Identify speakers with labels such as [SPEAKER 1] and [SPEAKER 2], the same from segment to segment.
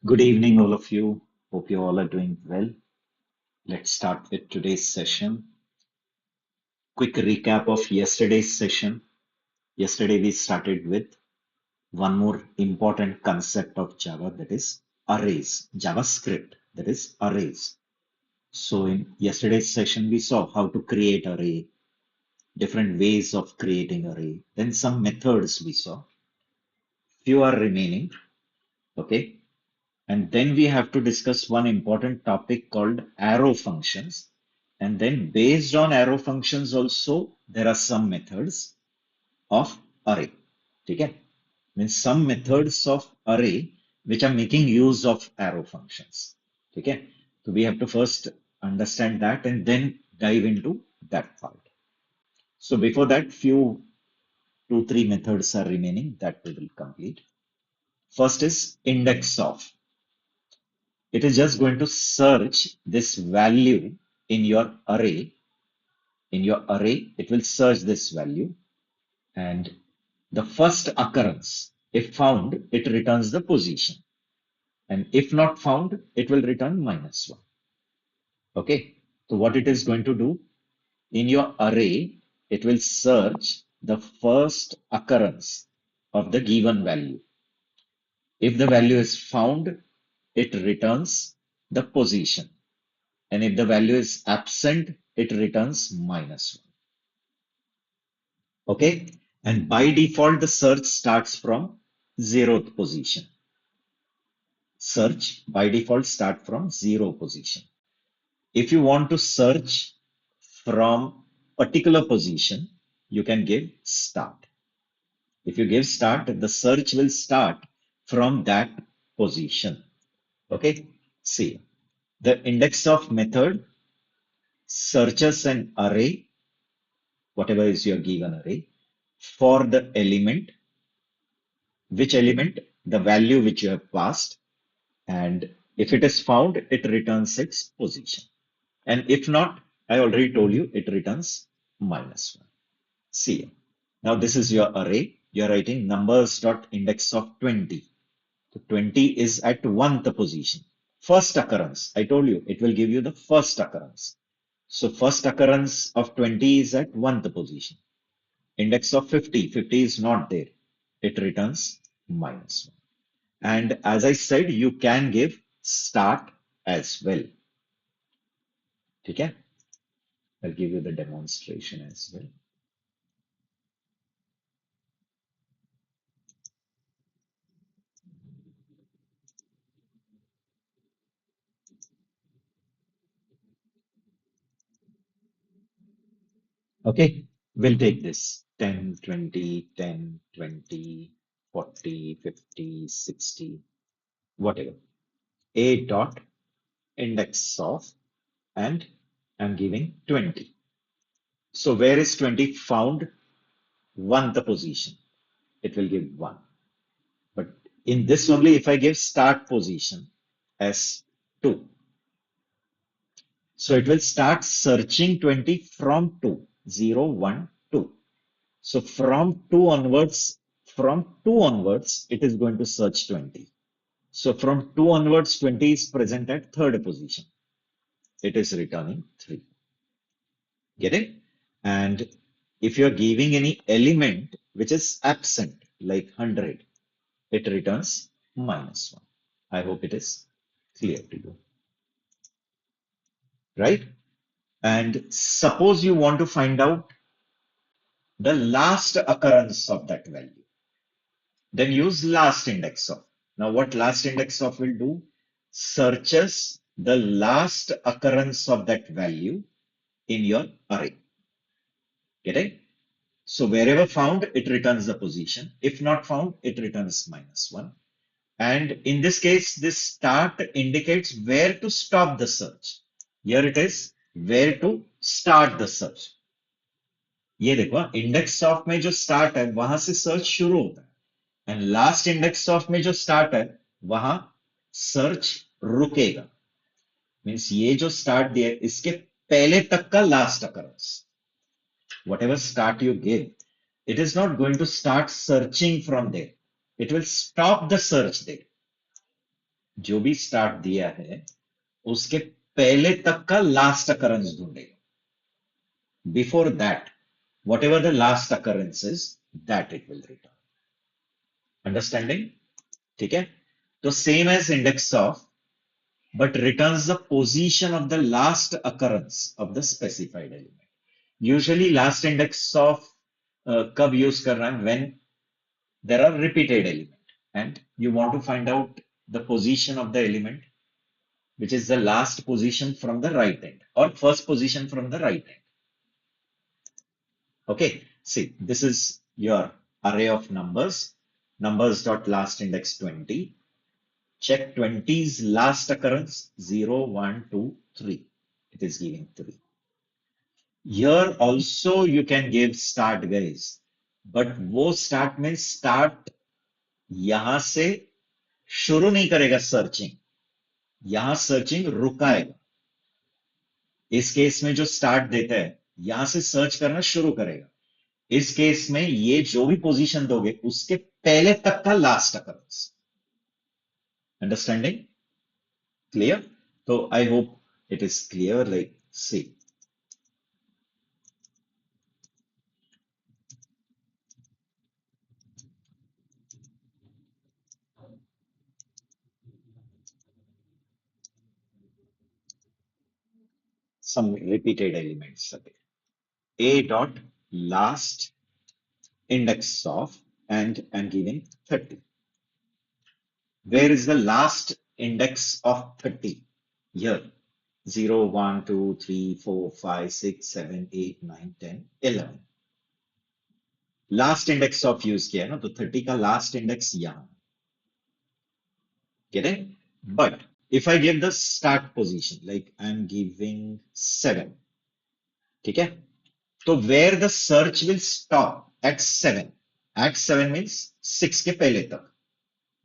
[SPEAKER 1] Good evening, all of you. Hope you all are doing well. Let's start with today's session. Quick recap of yesterday's session. Yesterday, we started with one more important concept of Java, that is arrays, JavaScript, that is arrays. So in yesterday's session, we saw how to create array, different ways of creating array, then some methods we saw. Few are remaining, okay? And then we have to discuss one important topic called arrow functions. And then based on arrow functions also, there are some methods of array. Okay? Means some methods of array which are making use of arrow functions. Okay? So we have to first understand that and then dive into that part. So before that, few two, three methods are remaining that we will complete. First is index of. It is just going to search this value in your array. In your array, it will search this value, and the first occurrence, if found, it returns the position. And if not found, it will return -1. Okay. So what it is going to do in your array, it will search the first occurrence of the given value. If the value is found, it returns the position. And if the value is absent, it returns -1. Okay. And by default, the search starts from 0th position. Search by default start from 0 position. If you want to search from particular position, you can give start. If you give start, the search will start from that position. Okay. See, the index of method searches an array, whatever is your given array, for the element, which element, the value which you have passed, and if it is found, it returns its position. And if not, I already told you, it returns -1. See, now this is your array. You're writing numbers dot index of 20. So 20 is at 1th position. First occurrence, I told you, it will give you the first occurrence. So first occurrence of 20 is at 1th position. Index of 50, 50 is not there. It returns -1. And as I said, you can give start as well. Okay? I'll give you the demonstration as well. Okay, we'll take this 10, 20, 10, 20, 40, 50, 60, whatever. A dot index of, and I'm giving 20. So where is 20 found? 1th position. It will give 1. But in this only, if I give start position as 2, so it will start searching 20 from 2, 0, 1, 2. So from 2 onwards, it is going to search 20. So from 2 onwards, 20 is present at 3rd position. It is returning 3. Get it? And if you're giving any element which is absent, like 100, it returns -1. I hope it is clear to you, right? And suppose you want to find out the last occurrence of that value, then use last index of. Now, what last index of will do? Searches the last occurrence of that value in your array. Get it? So wherever found, it returns the position. If not found, it returns -1. And in this case, this start indicates where to stop the search. Here it is, where to start the search. ये देखो index of में जो start है वहां से search शुरू होता है एंड लास्ट इंडेक्स ऑफ में जो स्टार्ट है वहां सर्च रुकेगा मीन्स ये जो स्टार्ट दिया है इसके पहले तक का last occurrence whatever start you give, it is not going to start searching from there. It will stop the search there. जो भी स्टार्ट दिया है उसके पहले तक का लास्ट अकरेंस ढूंढेगा. Before that, whatever the last occurrence is, that it will return. Understanding? ठीक है. तो same as index of, but returns the position of the last occurrence of the specified element. Usually last index of कब use कर रहा है? When there are repeated element and you want to find out the position of the element which is the last position from the right end or first position from the right end. Okay, see, this is your array of numbers. Numbers dot last index 20. Check 20's last occurrence 0, 1, 2, 3. It is giving 3. Here also you can give start, guys. But वो start में start यहां से शुरू नहीं करेगा searching. यहां searching रुकाएगा. इस case में जो start देता है यहां से सर्च करना शुरू करेगा. इस केस में ये जो भी पोजीशन दोगे उसके पहले तक का लास्ट अकरेंस. अंडरस्टैंडिंग? क्लियर? तो I hope it is clear. Like see, some repeated elements. A dot last index of, and I'm giving 30. Where is the last index of 30? Here. 0, 1, 2, 3, 4, 5, 6, 7, 8, 9, 10, 11. Last index of use किया है ना, तो 30 का last index यहां. Get it? But if I give the start position, like I'm giving 7, ठीक है? तो where the search will stop at 7. At 7 means 6 के पहले तक.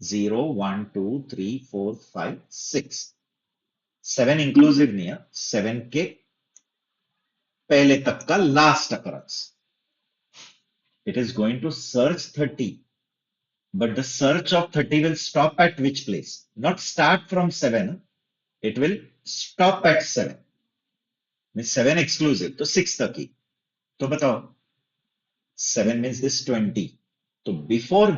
[SPEAKER 1] 0, 1, 2, 3, 4, 5, 6. 7 इंक्लूसिव नहीं है. 7 के पहले तक का last occurrence. It is going to search 30. But the search of 30 will stop at which place? Not start from 7. It will stop at 7. Means 7 exclusive. तो 6 तक ही. तो बताओ. 7 means this 20. So before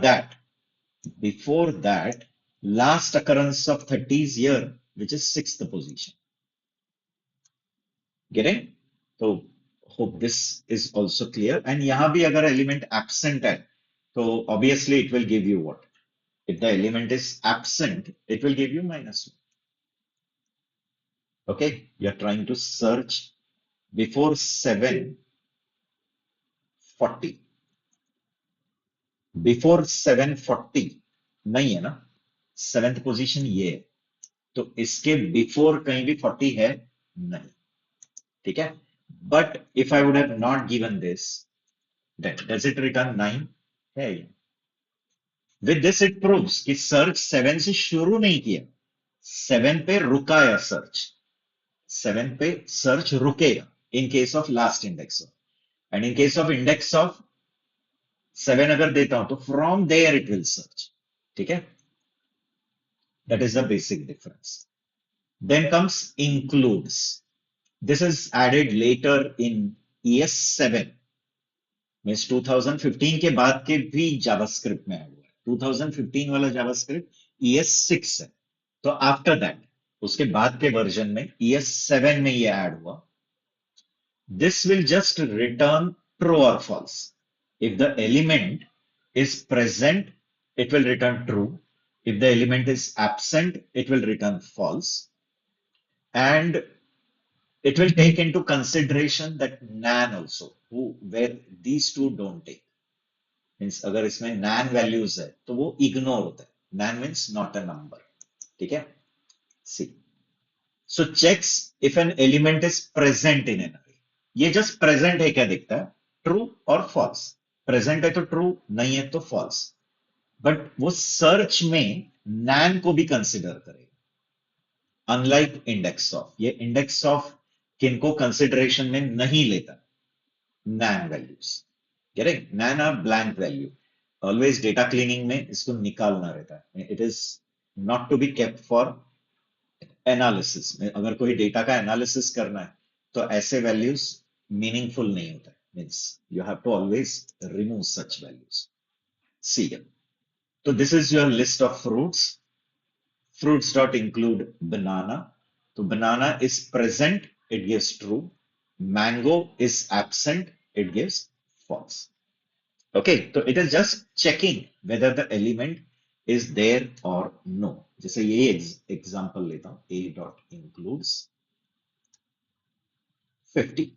[SPEAKER 1] that, last occurrence of 30 is here, which is 6th position. Getting? So hope this is also clear. And यहाँ भी अगर element absent है, तो obviously it will give you what? If the element is absent, it will give you -1. Okay, you're trying to search before 740. Before 740 नहीं है ना. 7th position ये है, तो इसके बिफोर कहीं भी 40 है नहीं. ठीक है. But if I would have not given this, then does it return 9? है. विद दिस इट प्रूव्स कि सर्च 7 से शुरू नहीं किया. 7 पे रुकाया सर्च. 7 पे सर्च रुकेगा in case of last index of. And in case of index of 7 अगर देता हूं तो from there it will search. ठीक है. That is the basic difference. Then comes includes. This is added later in ES7. Means 2015 के बाद के भी JavaScript में ऐड हुआ है. 2015 वाला JavaScript ES6 है. तो after that, उसके बाद के वर्जन में ES7 में ये ऐड हुआ. This will just return true or false. If the element is present, it will return true. If the element is absent, it will return false. And it will take into consideration that nan also, where these two don't take. Means अगर इसमें nan values है तो वो ignore होता है. Nan means not a number. ठीक है. See, so checks if an element is present in an array. ये just present है क्या दिखता है? True और false. Present है तो true, नहीं है तो false. But वो search में nan को भी consider करेगा. Unlike index of, ये index of किनको consideration में नहीं लेता. nan values. Correct? Nan are blank value. Always data cleaning में इसको निकालना रहता है. It is not to be kept for analysis में. अगर कोई डेटा का एनालिसिस करना है तो ऐसे वैल्यूज मीनिंगफुल नहीं होता है. Means you have to always remove such values. See, तो this is your list of fruits. Fruits dot include banana. So banana is present, it gives true. Mango is absent, it gives false. Okay, so it is just checking whether the element is there or no. जैसे ये example लेता हूँ. A dot includes 50.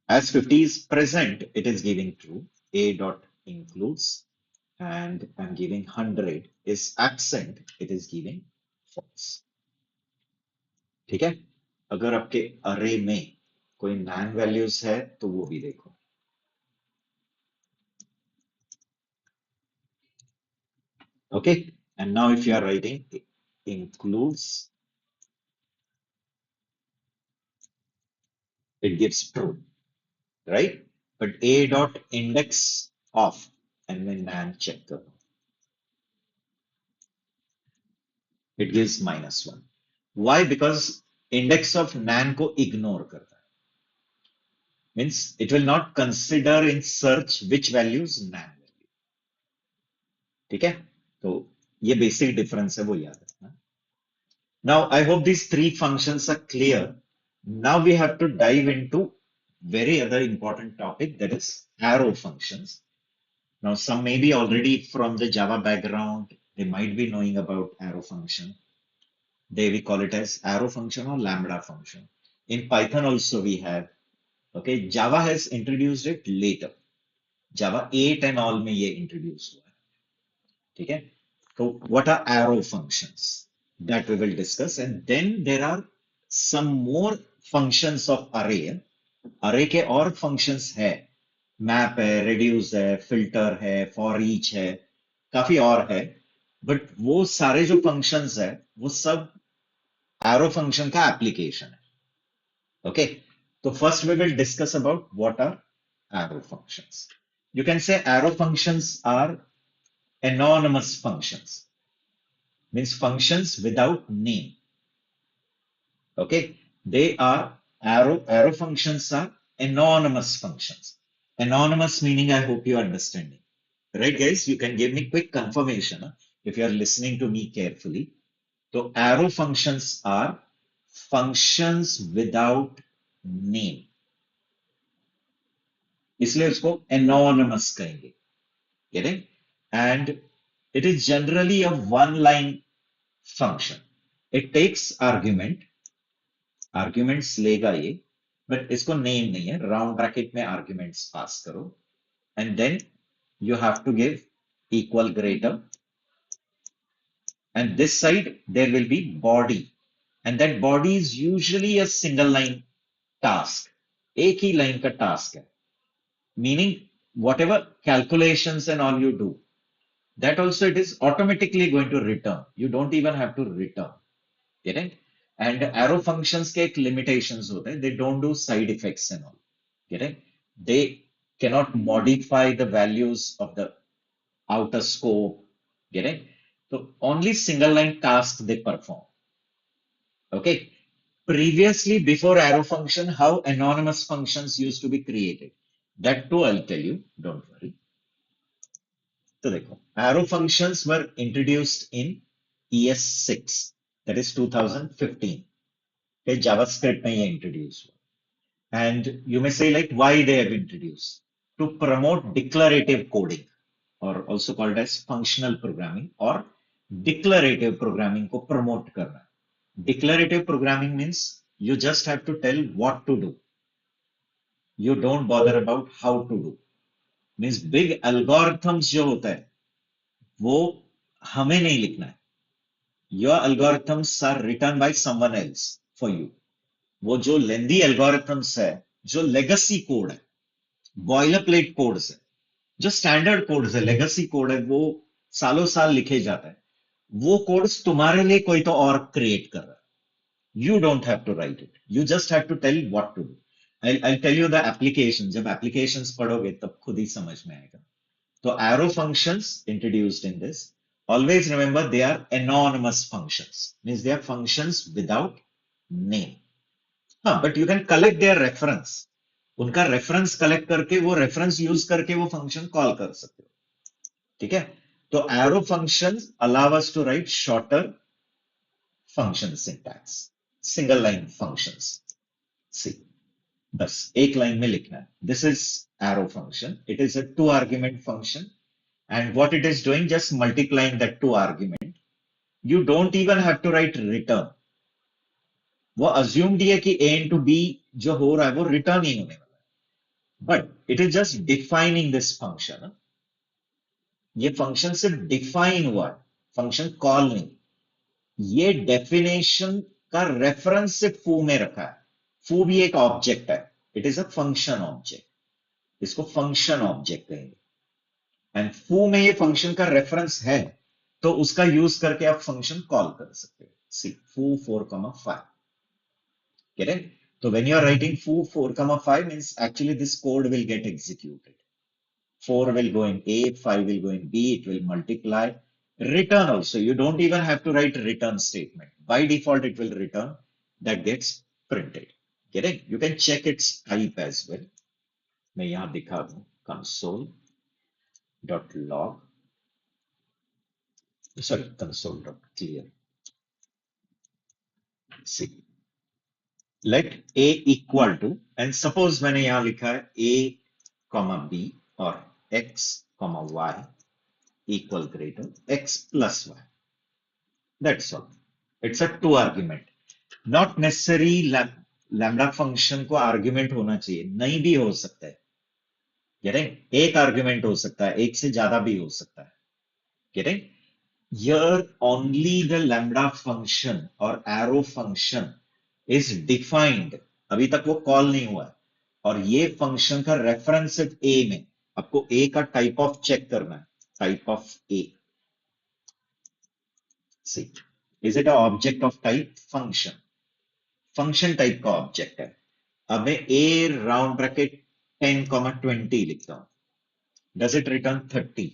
[SPEAKER 1] As 50 is present, it is giving true. A dot includes, and I'm giving 100 is absent, it is giving false. ठीक है. अगर आपके अरे में कोई नॉन वैल्यूज है तो वो भी देखो. Okay, and now if you are writing includes, it gives true, right? But a dot index of, and when nan check करो, it gives -1. Why? Because index of nan को ignore करता है. Means it will not consider in search which values nan value. ठीक है, तो ये basic difference है, वो याद रखना. Now, I hope these three functions are clear. Now we have to dive into very other important topic, that is arrow functions. Now, some may be already from the Java background. They might be knowing about arrow function. They we call it as arrow function or lambda function. In Python also we have. Okay, Java has introduced it later. Java 8 and all में ये introduced हुआ है. ठीक है. So what are arrow functions? That we will discuss. And then there are some more functions of array. Array के और functions है. Map है, reduce है, filter है, for each है, काफी और है. But वो सारे जो functions है, वो सब arrow function का application है. Okay. So first we will discuss about what are arrow functions. You can say arrow functions are anonymous functions. Means functions without name. Okay, they are arrow functions are anonymous functions. Anonymous meaning, I hope you are understanding. Right, guys? You can give me quick confirmation if you are listening to me carefully. So arrow functions are functions without name. इसलिए उसको anonymous कहेंगे. Getting? And it is generally a one-line function. It takes arguments लेगा ये, but इसको name नहीं है. Round bracket में arguments pass करो, and then you have to give equal greater, and this side there will be body, and that body is usually a single line task. एक ही line का task है. Meaning whatever calculations and all you do, that also it is automatically going to return. You don't even have to return. Getting? And arrow functions के एक limitations होते हैं. They don't do side effects and all. Getting? They cannot modify the values of the outer scope. Getting? So only single line tasks they perform. Okay. Previously, before arrow function, how anonymous functions used to be created. That too I'll tell you. Don't worry. तो देखो, arrow functions were introduced in ES6, that is 2015. Okay, JavaScript में ये introduce हुआ. And you may say like why they have introduced? To promote declarative coding, or also called as functional programming, or declarative programming को promote करना. Declarative programming means you just have to tell what to do. You don't bother about how to do. Means big algorithms जो होता है वो हमें नहीं लिखना है. Your algorithms are written by someone else for you. वो जो लेंदी algorithms है, जो legacy code है, boilerplate codes है, जो standard codes है, legacy code है, वो सालों साल लिखे जाता है. वो codes तुम्हारे लिए कोई तो और create कर रहा है. You don't have to write it. You just have to tell what to do. I'll tell you the applications. जब applications पढ़ोगे तब खुद ही समझ में आएगा. So arrow functions introduced in this. Always remember they are anonymous functions, means they are functions without name. हाँ, but you can collect their reference. उनका reference collect करके वो रेफरेंस यूज करके वो फंक्शन कॉल कर सकते हो. ठीक है. तो arrow function allow us to write shorter function syntax, single line functions. See, बस एक लाइन में लिखना है. This is arrow function. It is a two argument function and what it is doing, just multiplying that two argument. You don't even have to write return. वो assumed है कि a into b जो हो रहा है वो return ही होने वाला है. But it is just defining this function. ये फंक्शन सिर्फ डिफाइन हुआ है, फंक्शन कॉल नहीं. ये डेफिनेशन का रेफरेंस सिर्फ फू में रखा है. फू भी एक ऑब्जेक्ट है. It is a function object. इसको फंक्शन ऑब्जेक्ट कहेंगे. एंड फू में ये फंक्शन का रेफरेंस है, तो उसका यूज करके आप फंक्शन कॉल कर सकते हो. सी, foo 4, 5. Get it? So when you are writing foo 4, 5 means actually this code will get executed. 4 will go in A, 5 will go in B, it will multiply. Return also, you don't even have to write return statement. By default, it will return. That gets printed. Get it? You can check its type as well. मैं यहाँ दिखा दूँ console.log, sorry, console.clear. See, let a equal to, and suppose मैंने यहाँ लिखा है a, b or x, y equal greater x plus y. That's all. It's a two argument. Not necessary lambda function को argument होना चाहिए, नहीं भी हो सकता है. Getting? एक argument हो सकता है, एक से ज्यादा भी हो सकता है. Getting? Here only the lambda function or arrow function is defined. अभी तक वो कॉल नहीं हुआ है. और ये फंक्शन का रेफरेंस सिर्फ a में. आपको a का टाइप ऑफ चेक करना है. Type of a. See, is it an object of type function? Function type का ऑब्जेक्ट है. अब मैं a राउंड ब्रैकेट 10, 20 लिखता हूं. Does it return 30?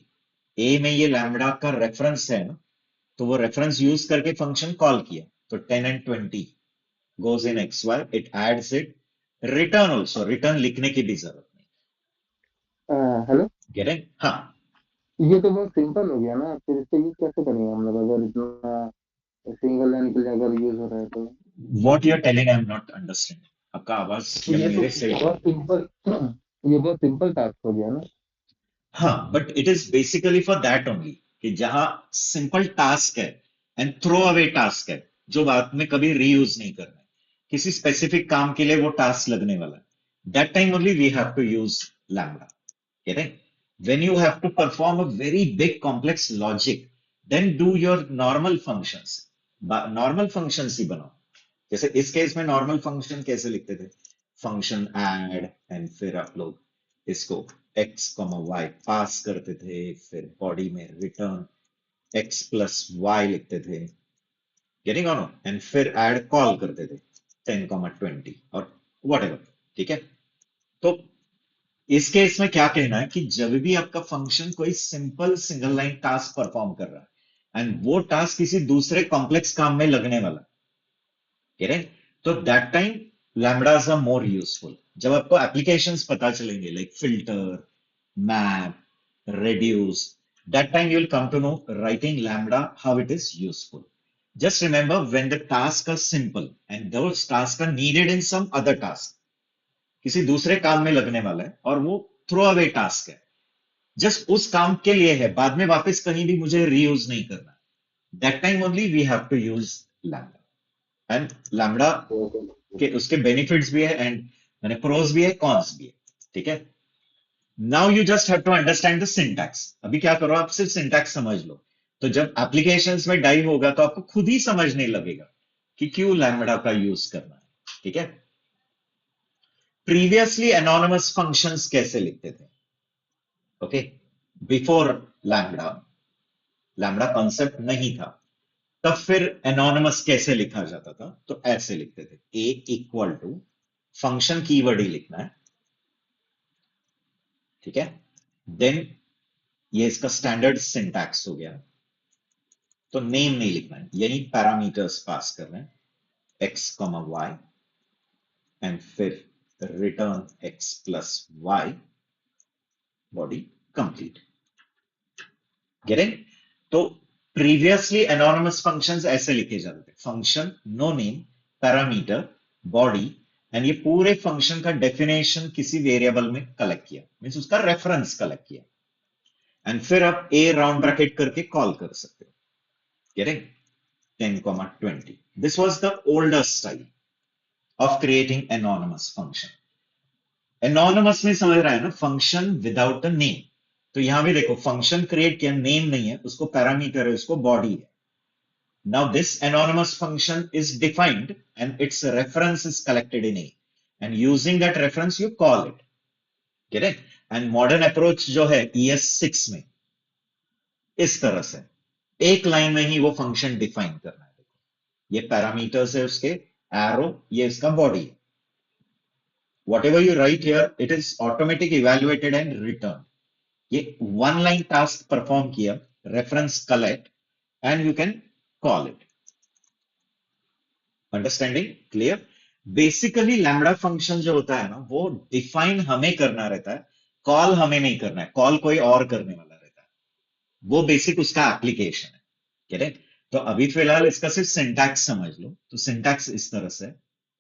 [SPEAKER 1] a में ये लैम्बडा का रेफरेंस है ना, तो वो रेफरेंस यूज करके फंक्शन कॉल किया. तो 10 and 20 goes in xy, it adds it. Return also, return लिखने की भी जरूरत नहीं.
[SPEAKER 2] Hello,
[SPEAKER 1] getting? हाँ.
[SPEAKER 2] ये तो बहुत सिंपल हो गया ना. फिर इसका यूज कैसे करेंगे हम लोग, अगर इतना सिंगल लाइन के लिए अगर यूज हो रहा है तो?
[SPEAKER 1] What you are telling I am not understanding. आपका आवाज
[SPEAKER 2] तो
[SPEAKER 1] या
[SPEAKER 2] ये तो
[SPEAKER 1] मेरे से.
[SPEAKER 2] बहुत सिंपल ये बहुत सिंपल टास्क हो गया ना.
[SPEAKER 1] हाँ, but it is basically for that only, कि जहां सिंपल टास्क है एंड थ्रो अवे टास्क है, जो बाद में कभी रीयूज नहीं करना है, किसी स्पेसिफिक काम के लिए वो टास्क लगने वाला है. That time only we have to use lambda. Correct? When you have to perform a very big complex logic, then do your normal functions. Normal functions ही बनाओ. जैसे इस केस में नॉर्मल फंक्शन कैसे लिखते थे? फंक्शन ऐड, एंड फिर आप लोग इसको x, y पास करते थे, फिर बॉडी में रिटर्न x प्लस y लिखते थे. Getting on? एंड फिर ऐड कॉल करते थे 10, 20 और व्हाटएवर. ठीक है. तो इस केस में क्या कहना है कि जब भी आपका फंक्शन कोई simple single line task perform कर रहा है एंड वो टास्क किसी दूसरे कॉम्प्लेक्स काम में लगने वाला, करेक्ट? तो that time lambdas are more useful. जब आपको एप्लीकेशंस पता चलेंगे like filter, map, reduce, that time you will come to know writing lambda how it is useful. Just remember when the tasks are simple and those tasks are needed in some other task, किसी दूसरे काम में लगने वाला है और वो throw away task है, जस्ट उस काम के लिए है, बाद में वापस कहीं भी मुझे रीयूज नहीं करना. That time only we have to use lambda. And lambda के उसके बेनिफिट्स भी है एंड मैंने प्रोज भी है, कॉन्स भी है. ठीक है. Now you just have to understand the syntax. अभी क्या करो, आप सिर्फ सिंटैक्स समझ लो, तो जब एप्लीकेशंस में डाइव होगा तो आपको खुद ही समझने लगेगा कि क्यों लैम्बडा का यूज करना है. ठीक है. प्रीवियसली एनोनिमस फंक्शंस कैसे लिखते थे? Okay, before lambda, lambda concept नहीं था, तब फिर एनोनिमस कैसे लिखा जाता था? तो ऐसे लिखते थे, ए इक्वल टू फंक्शन कीवर्ड ही लिखना है. ठीक है. देन ये इसका स्टैंडर्ड सिंटैक्स हो गया. तो नेम नहीं लिखना है, यही पैरामीटर्स पास कर रहे हैं x कॉमा वाई एंड फिर return x plus Y body complete. Getting? तो प्रीवियसली एनोनिमस फंक्शंस ऐसे लिखे जाते थे, function no name parameter body and ये पूरे फंक्शन का डेफिनेशन किसी वेरिएबल में कलेक्ट किया, मींस उसका रेफरेंस कलेक्ट किया एंड फिर आप a राउंड ब्रैकेट करके कॉल कर सकते हो। Getting? 10, 20, this was the older style of creating anonymous function। anonymous में समझ रहा है ना, फंक्शन विदाउट अ नेम। तो यहां भी देखो फंक्शन क्रिएट किया, नेम नहीं है उसको, पैरामीटर है उसको, बॉडी है। Now this anonymous function is defined and its reference is collected in A, and using that reference you call it। correct? And modern approach जो है ES6 में इस तरह से एक लाइन में ही वो फंक्शन डिफाइन करना है। ये पैरामीटर्स है उसके, एरो ये इसका बॉडी है। whatever you write here it is automatic evaluated and returned। ये वन लाइन टास्क परफॉर्म किया, reference collect and you can call it. Understanding clear? Basically lambda function जो होता है ना, वो डिफाइन हमें करना रहता है, कॉल हमें नहीं करना है, कॉल कोई और करने वाला रहता है। वो बेसिक उसका एप्लीकेशन है। करेक्ट? तो अभी फिलहाल इसका सिर्फ सिंटैक्स समझ लो। तो सिंटैक्स इस तरह से,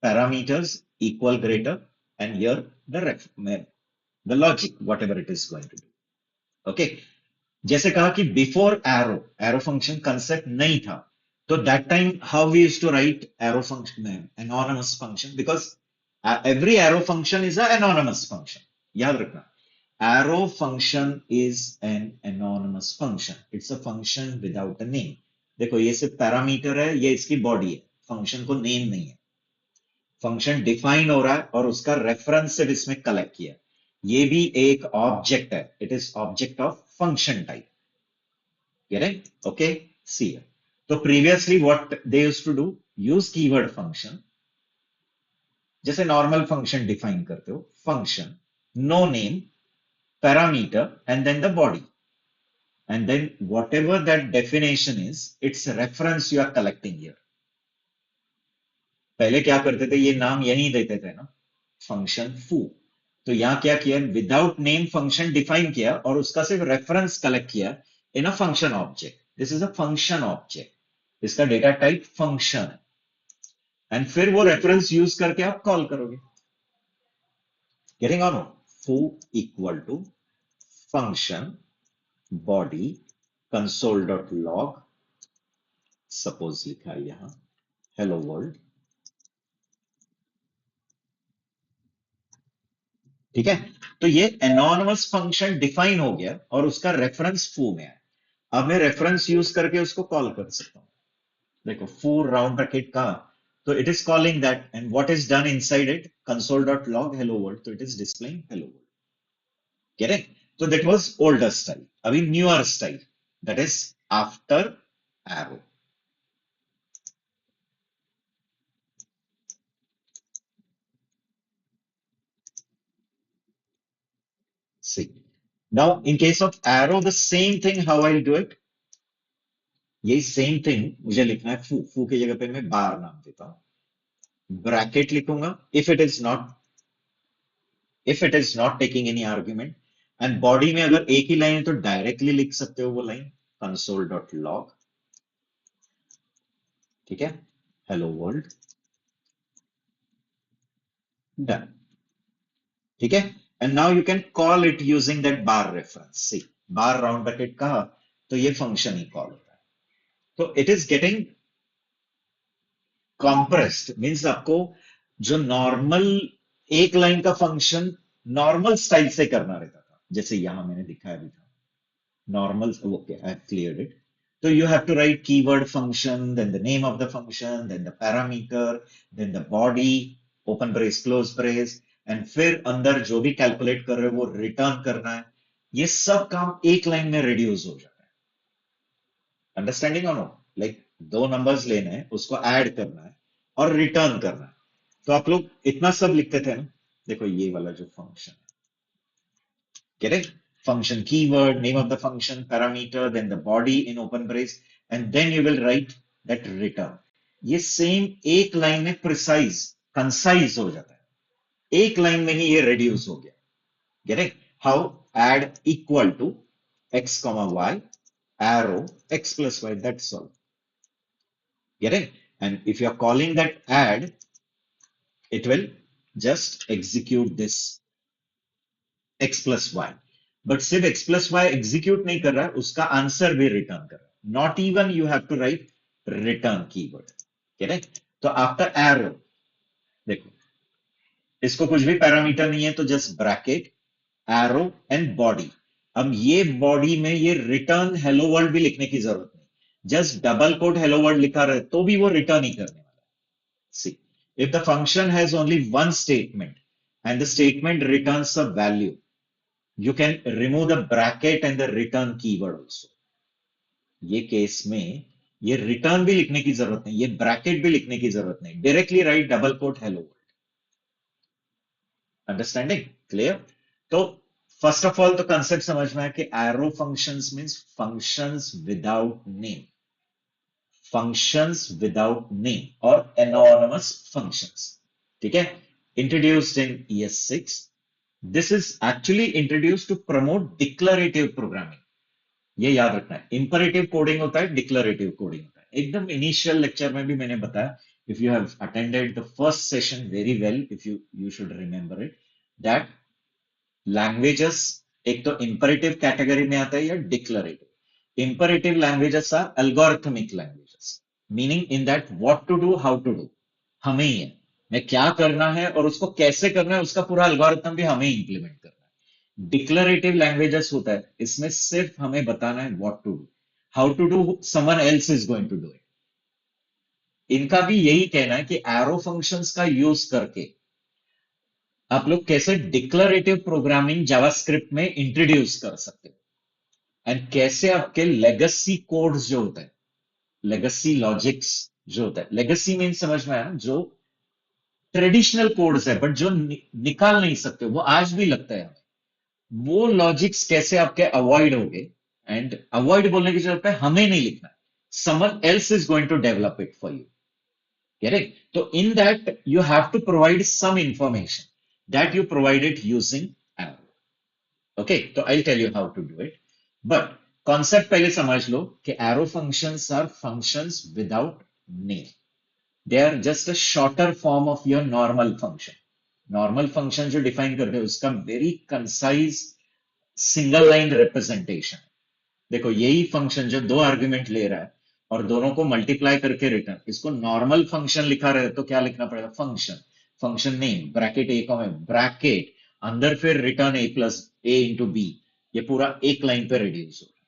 [SPEAKER 1] parameters equal greater and here the logic whatever it is going to do. Okay? जैसे कहा कि before arrow, arrow function concept नहीं था, तो that time how we used to write arrow function, anonymous function, because every arrow function is a anonymous function. याद रखना, arrow function is an anonymous function, it's a function without a name. देखो ये सिर्फ parameter है, ये इसकी body है, function को नेम नहीं है। फंक्शन डिफाइन हो रहा है और उसका रेफरेंस सिर्फ इसमें कलेक्ट किया। ये भी एक ऑब्जेक्ट है, it is object of function type. Get it? Okay, see here. So previously what they used to do, use keyword function, जैसे नॉर्मल फंक्शन डिफाइन करते हो, function no name parameter and then the body, and then whatever that definition is, it's reference you are collecting here. पहले क्या करते थे, ये नाम यही देते थे ना, फंक्शन फू। तो यहां क्या किया, विदाउट नेम फंक्शन डिफाइन किया और उसका सिर्फ रेफरेंस कलेक्ट किया in a function object. This is a function object, इसका डेटा टाइप फंक्शन है, एंड फिर वो रेफरेंस यूज करके आप कॉल करोगे। Getting on? Foo equal to function body console dot log, suppose लिखा है यहां हेलो वर्ल्ड। ठीक है? तो ये एनोनिमस फंक्शन डिफाइन हो गया और उसका रेफरेंस फू में है। अब मैं रेफरेंस यूज करके उसको कॉल कर सकता हूं। देखो फू राउंड ब्रैकेट का, तो it is calling that and what is done inside it, console dot log hello world, तो it is displaying hello world. Correct? So that was older style, अभी newer style, that is after arrow। see, now in case of arrow the same thing, how I'll do it, यही same thing मुझे लिखना है, फू, फू की जगह पे मैं बार नाम देता हूं, ब्रैकेट लिखूंगा, if it is not taking any argument, and body में अगर एक ही लाइन है तो डायरेक्टली लिख सकते हो वो लाइन, कंसोल डॉट लॉग। ठीक है? Hello world, done. ठीक है? And now you can call it using that bar reference. See, bar round bracket कहा तो ये फंक्शन ही कॉल होता है। तो it is getting compressed, means आपको जो नॉर्मल एक लाइन का फंक्शन नॉर्मल स्टाइल से करना रहता था, जैसे यहां मैंने दिखाया भी था, normal, okay, I've cleared it। So you have to write keyword function, then the name of the function, then the parameter, then the body, open brace, close brace, and फिर अंदर जो भी कैलकुलेट कर रहे हो वो रिटर्न करना है। ये सब काम एक लाइन में रिड्यूस हो जाता है। अंडरस्टैंडिंग और नो? लाइक दो नंबर्स लेने हैं, उसको ऐड करना है और रिटर्न करना है। तो आप लोग इतना सब लिखते थे ना, देखो ये वाला जो फंक्शन है, correct? Function keyword, name of the function, parameter, then the body in open brace, and then you will write that return. ये सेम एक लाइन में प्रिसाइज कंसाइज हो जाता है, एक लाइन में ही ये रिड्यूस हो गया. Getting how add equal to x comma y arrow x plus y, that's all. Getting, and if you are calling that add, it will just execute this x plus y. But सिर्फ x plus y execute नहीं कर रहा है, उसका answer भी return कर रहा है. Not even you have to write return keyword. Correct? तो आफ्टर एरो, देखो इसको कुछ भी पैरामीटर नहीं है, तो just bracket arrow and body. अब ये बॉडी में ये रिटर्न हेलो वर्ल्ड भी लिखने की जरूरत नहीं, just double quote hello world लिखा रहे तो भी वो रिटर्न ही करने वाला है. See, if the function has only one statement and the statement returns a value, you can remove the bracket and the return keyword also. ये केस में ये रिटर्न भी लिखने की जरूरत नहीं, ये ब्रैकेट भी लिखने की जरूरत नहीं, directly write double quote hello world. Understanding clear? तो फर्स्ट ऑफ ऑल तो कंसेप्ट समझ में है कि arrow functions means functions without name, functions without name और एनोनिमस फंक्शंस. ठीक है, introduced in ES6. This is actually introduced to promote declarative programming. ये याद रखना है, इंपरेटिव कोडिंग होता है, डिक्लरेटिव कोडिंग होता है. एकदम इनिशियल लेक्चर में भी मैंने बताया, if you have attended the first session very well, if you you should remember it, that languages एक तो इंपरेटिव कैटेगरी में आता है या declarative. Imperative languages are algorithmic languages, meaning in that what to do, how to do हमें ही है, मैं क्या करना है और उसको कैसे करना है, उसका पूरा एल्गोरिथम भी हमें इंप्लीमेंट करना है. डिक्लरेटिव लैंग्वेजेस होता है, इसमें सिर्फ हमें बताना है what to do, how to do someone else is going to do it. इनका भी यही कहना है कि एरो फंक्शंस का यूज करके आप लोग कैसे डिक्लरेटिव प्रोग्रामिंग जावास्क्रिप्ट में इंट्रोड्यूस कर सकते हो, एंड कैसे आपके लेगेसी कोड्स जो होते हैं, लेगेसी लॉजिक्स जो होता है, लेगेसी मीन समझ में आया ना, जो ट्रेडिशनल कोड्स है बट जो निकाल नहीं सकते, वो आज भी लगता है हमें, वो लॉजिक्स कैसे आपके अवॉइड हो गए. एंड अवॉइड बोलने की जरूरत है, हमें नहीं लिखना है, someone else is going to develop it for you. Correct? तो in that you have to provide some information that you provided using arrow. Okay, तो I tell you how to do it, but concept पहले समझ लो कि arrow functions are functions without name. They are just a shorter form of your normal function. Normal function जो define करते हैं उसका very concise single line representation. देखो यही फंक्शन जो दो आर्ग्यूमेंट ले रहा है और दोनों को मल्टीप्लाई करके रिटर्न, इसको नॉर्मल फंक्शन लिखा रहे तो क्या लिखना पड़ेगा, फंक्शन, फंक्शन नेम ब्रैकेट ए कॉमा ब्रैकेट अंदर फिर रिटर्न ए प्लस ए इंटू बी. ये पूरा एक लाइन पे रिड्यूस हो रहा है,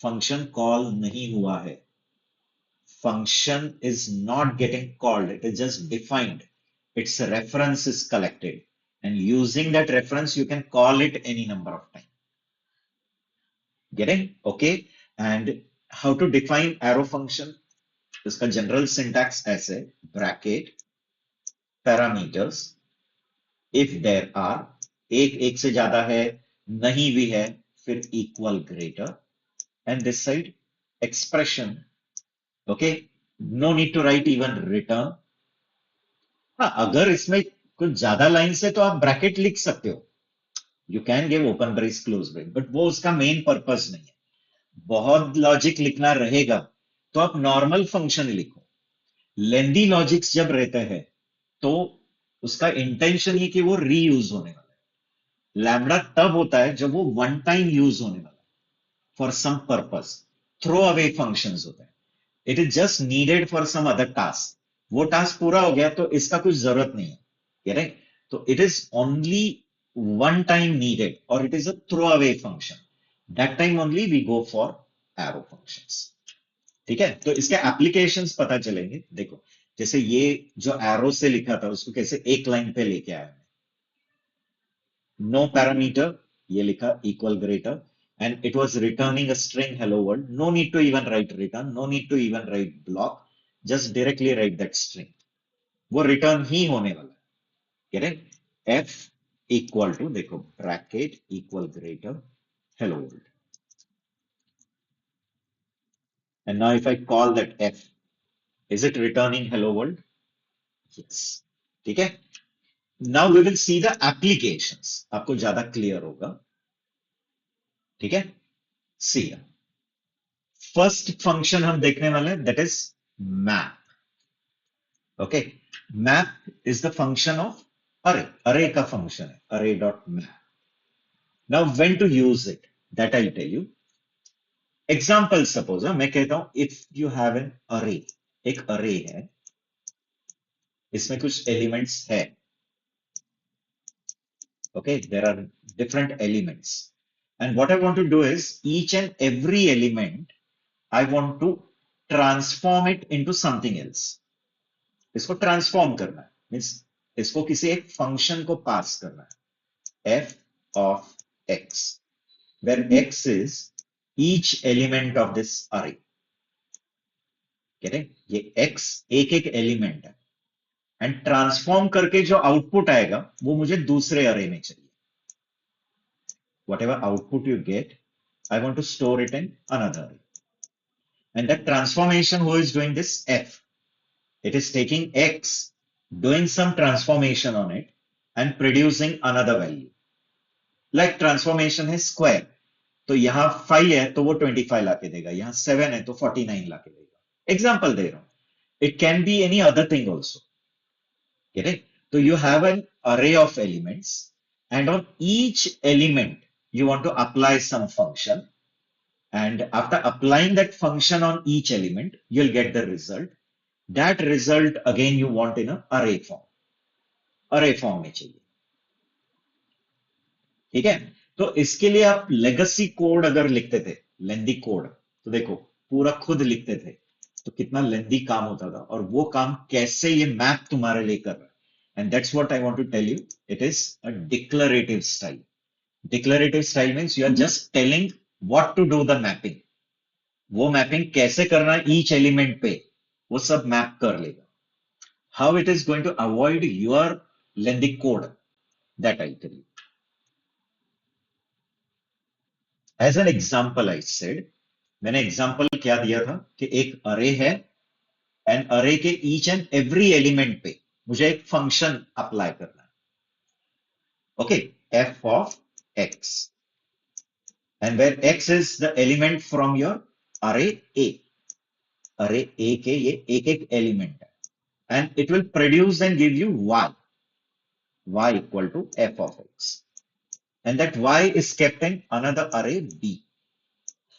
[SPEAKER 1] फंक्शन कॉल नहीं हुआ है, function is not getting called, it is just defined. Its reference is collected. And using that reference, you can call it any number of times. Getting? Okay. And how to define arrow function? इसका general syntax ऐसे, bracket, parameters, if there are, एक से ज्यादा है, नहीं भी है, फिर equal greater, and this side, expression. Okay. No need to write even return. हाँ, अगर इसमें कुछ ज्यादा लाइन है तो आप ब्रैकेट लिख सकते हो, you can give open brace close brace, but वो उसका मेन पर्पस नहीं है. बहुत लॉजिक लिखना रहेगा तो आप नॉर्मल फंक्शन लिखो. लेंदी लॉजिक्स जब रहते हैं तो उसका इंटेंशन ये कि वो रीयूज होने वाला है. लैम्बडा तब होता है जब वो वन टाइम यूज होने वाला है for some purpose. Throw away functions होते हैं, it is just needed for some other task. वो टास्क पूरा हो गया तो इसका कुछ जरूरत नहीं है. करेक्ट? तो it is only one time needed और it is a throw away function. That time only we go for arrow functions. ठीक है, तो इसके एप्लीकेशंस पता चलेंगे. देखो जैसे ये जो एरो से लिखा था उसको कैसे एक लाइन पे लेके आया, नो पैरामीटर, ये लिखा equal greater, and it was returning a string hello world. No need to even write return, no need to even write block, just directly write that string. वो return ही होने वाला है. Correct? f equal to, देखो bracket equal greater hello world. And now if I call that f, is it returning hello world? Yes. ठीक है? Now we will see the applications. आपको ज्यादा clear होगा. ठीक है? See. First function हम देखने वाले हैं, that is map. Okay. Map is the function of array. Array का function है. Array dot map. Now when to use it, that I'll tell you. Example suppose मैं कहता हूं if you have an array, एक array है, इसमें कुछ elements है. Okay, there are different elements. And what I want to do is each and every element, I want to transform it into something else. इसको transform करना है. Means इसको किसी एक function को pass करना है. F of x, where x is each element of this array. Getting? ये x एक एक element है. And transform करके जो output आएगा, वो मुझे दूसरे array में चाहिए. Whatever output you get, I want to store it in another array. And that transformation, who is doing this? F. It is taking x, doing some transformation on it, and producing another value. Like transformation है square. तो यहाँ 5 है तो वो 25 लाके देगा. यहाँ 7 है तो 49 लाके देगा. Example दे रहा हूँ. It can be any other thing also. Get it? So you have an array of elements, and on each element you want to apply some function. And after applying that function on each element, you'll get the result. That result again you want in an array form. Array form में चाहिए. ठीक है? तो इसके लिए आप legacy code अगर लिखते थे, लेंदी कोड, तो देखो पूरा खुद लिखते थे, तो कितना लेंदी काम होता था, और वो काम कैसे ये मैप तुम्हारे लिए कर रहा है. And that's what I want to tell you. It is a declarative style. Declarative style means you are just telling what to do the mapping. वो मैपिंग कैसे करना है ईच एलिमेंट पे, वो सब मैप कर लेगा. How it is going to avoid your lengthy code, that I tell you. As an example I said, मैंने एग्जाम्पल क्या दिया था कि एक अरे है, एंड अरे के ईच एंड एवरी एलिमेंट पे मुझे एक फंक्शन अप्लाई करना है. Okay, F of X, and where X is the element from your array A. अरे ए के ये एक एक एलिमेंट है, and it will produce and give you y equal to f of x, and that y is kept in another array b.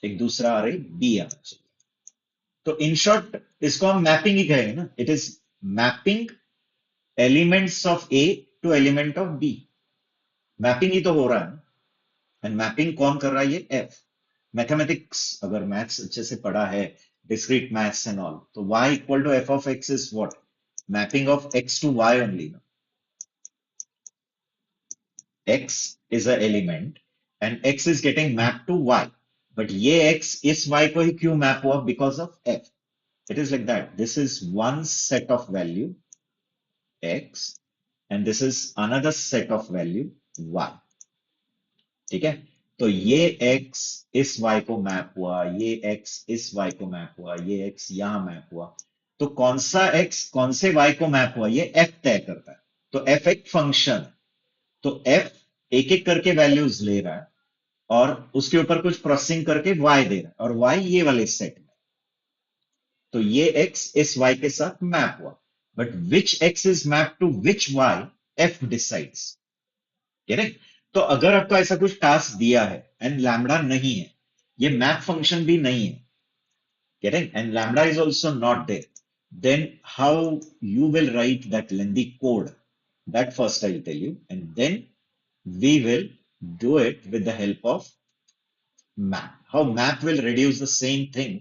[SPEAKER 1] एक दूसरा अरे b आना चाहिए. तो इन शॉर्ट इसको हम मैपिंग ही कहेंगे ना. It is mapping elements of A to element of B. Mapping ही तो हो रहा है. एंड मैपिंग कौन कर रहा है? ये एफ. मैथमेटिक्स अगर मैथ्स अच्छे से पढ़ा है, डिस्क्रीट मैथ्स एंड ऑल, तो y equal to F of X is what? Mapping of x to y only ना. x is a element and x is getting mapped to y, but ये x इस y को ही क्यों map हुआ? Because of f. It is like that. This is one set of value x and this is another set of value y. ठीक है? तो ये x इस y को मैप हुआ, ये x इस y को मैप हुआ, ये x यहां मैप हुआ. तो कौन सा x कौन से y को मैप हुआ, ये f तय करता है. तो f एक फंक्शन. तो f एक एक करके वैल्यूज ले रहा है और उसके ऊपर कुछ प्रोसेसिंग करके y दे रहा है, और y ये वाले सेट में. तो ये x इस y के साथ मैप हुआ, but which x is map to which y, f decides. Correct? तो अगर आपको ऐसा कुछ टास्क दिया है एंड लैम्बडा नहीं है, ये मैप फंक्शन भी नहीं है, correct, and lambda is also not there, then how you will write that lengthy code, that first I'll tell you, and then we will do it with the help of map. How map will reduce the same thing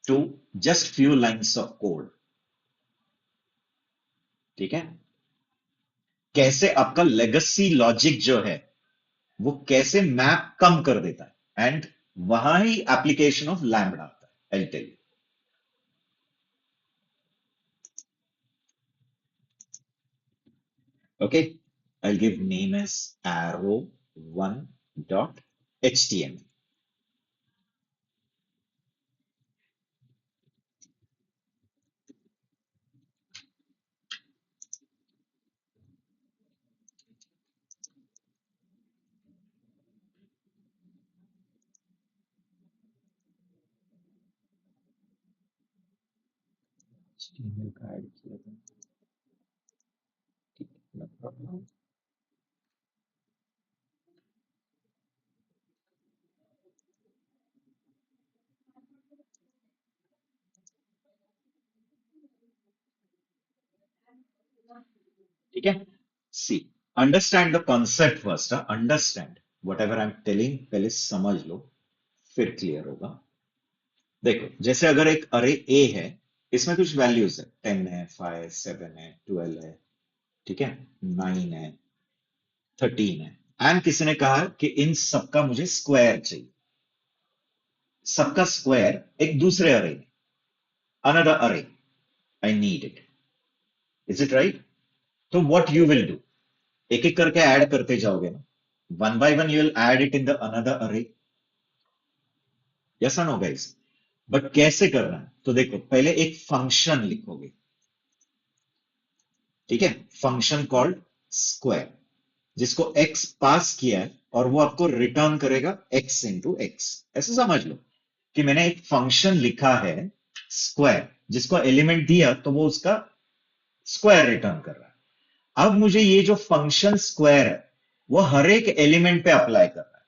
[SPEAKER 1] to just few lines of code. ठीक है? कैसे आपका legacy logic जो है वो कैसे map कम कर देता है, एंड वहां ही एप्लीकेशन ऑफ लैम्बडा आता है. I tell you. Okay, I'll give name as arrow1.html. HTML का ऐड किया था, ठीक है, no problem। ठीक है, see, understand the concept first, understand whatever I am telling, पहले समझ लो, फिर क्लियर होगा। देखो, जैसे अगर एक अरे ए है, इसमें कुछ वैल्यूज है, 10 है, 5 7 है, 12 है, ठीक है, 9 है, 13 है, एंड किसी ने कहा कि इन सबका मुझे स्क्वायर चाहिए, सबका स्क्वायर एक दूसरे अरे में, अनदर अरे, I need it, is it right? तो व्हाट यू विल डू, एक एक करके ऐड करते जाओगे ना, one by one you will add it in the another अरे, यस और नो गाइस? बट कैसे करना है, तो देखो, पहले एक फंक्शन लिखोगे, ठीक है, फंक्शन कॉल्ड स्क्वायर, जिसको x पास किया है और वो आपको रिटर्न करेगा x इंटू एक्स। ऐसे समझ लो कि मैंने एक फंक्शन लिखा है स्क्वायर, जिसको एलिमेंट दिया तो वो उसका स्क्वायर रिटर्न कर रहा है। अब मुझे ये जो फंक्शन स्क्वायर है, वो हर एक एलिमेंट पे अप्लाई कर रहा है।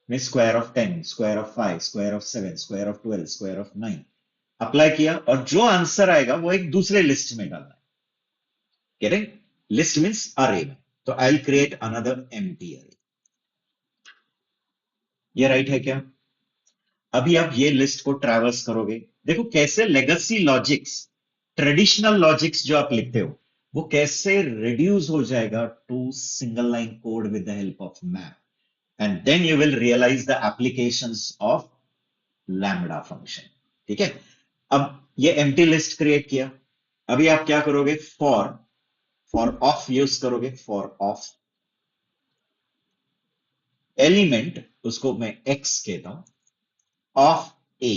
[SPEAKER 1] मैं square of 10, square of 5, square of 7, square of 12, square of 9 apply किया, और जो आंसर आएगा वो एक दूसरे लिस्ट में डालना है। गेटिंग? लिस्ट मींस अरे में, तो I will create another empty अरे। ये राइट है क्या? अभी आप ये लिस्ट को ट्रैवर्स करोगे, देखो कैसे लेगेसी लॉजिक्स, ट्रेडिशनल लॉजिक्स जो आप लिखते हो, वो कैसे रिड्यूस हो जाएगा to single line code with the help of map, and then you will realize the applications of lambda function. ठीक है, अब ये एम्प्टी लिस्ट क्रिएट किया, अभी आप क्या करोगे, फॉर फॉर ऑफ यूज करोगे, फॉर ऑफ एलिमेंट, उसको मैं एक्स कहता हूं, ऑफ ए,